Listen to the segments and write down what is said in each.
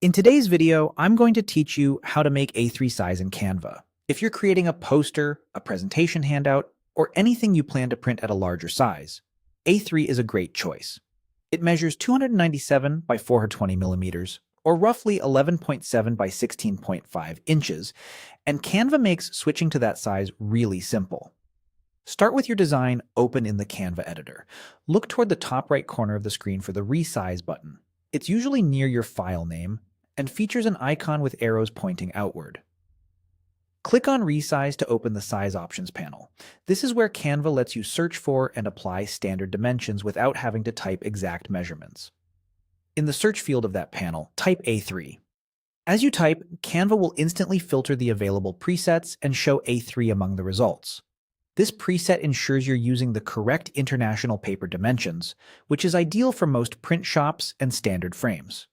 In today's video, I'm going to teach you how to make A3 size in Canva. If you're creating a poster, a presentation handout, or anything you plan to print at a larger size, A3 is a great choice. It measures 297 by 420 millimeters, or roughly 11.7 by 16.5 inches, and Canva makes switching to that size really simple. Start with your design open in the Canva editor. Look toward the top right corner of the screen for the Resize button. It's usually near your file name and features an icon with arrows pointing outward. Click on Resize to open the Size Options panel. This is where Canva lets you search for and apply standard dimensions without having to type exact measurements. In the search field of that panel, type A3. As you type, Canva will instantly filter the available presets and show A3 among the results. This preset ensures you're using the correct international paper dimensions, which is ideal for most print shops and standard frames.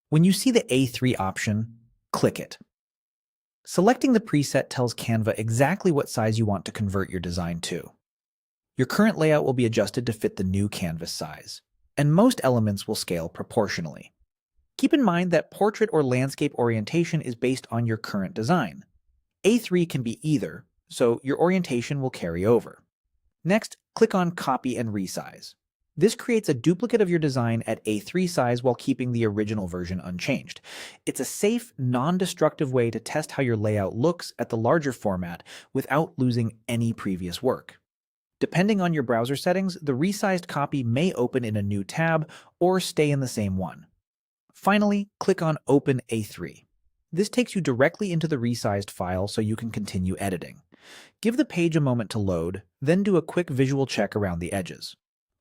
When you see the A3 option, click it. Selecting the preset tells Canva exactly what size you want to convert your design to. Your current layout will be adjusted to fit the new canvas size, and most elements will scale proportionally. Keep in mind that portrait or landscape orientation is based on your current design. A3 can be either, so your orientation will carry over. Next, click on Copy and Resize. This creates a duplicate of your design at A3 size while keeping the original version unchanged. It's a safe, non-destructive way to test how your layout looks at the larger format without losing any previous work. Depending on your browser settings, the resized copy may open in a new tab or stay in the same one. Finally, click on Open A3. This takes you directly into the resized file so you can continue editing. Give the page a moment to load, then do a quick visual check around the edges.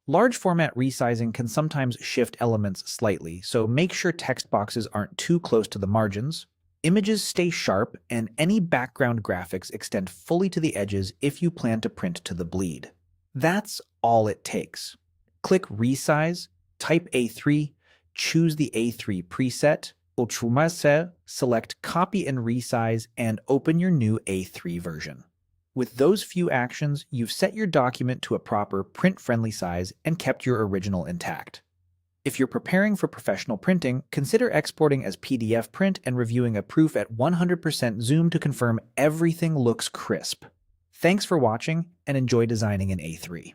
Large format resizing can sometimes shift elements slightly, so make sure text boxes aren't too close to the margins, images stay sharp, and any background graphics extend fully to the edges if you plan to print to the bleed. That's all it takes. Click Resize, type A3, choose the A3 preset, select Copy and Resize, and open your new A3 version. With those few actions, you've set your document to a proper print-friendly size and kept your original intact. If you're preparing for professional printing, consider exporting as PDF print and reviewing a proof at 100% zoom to confirm everything looks crisp. Thanks for watching, and enjoy designing in A3.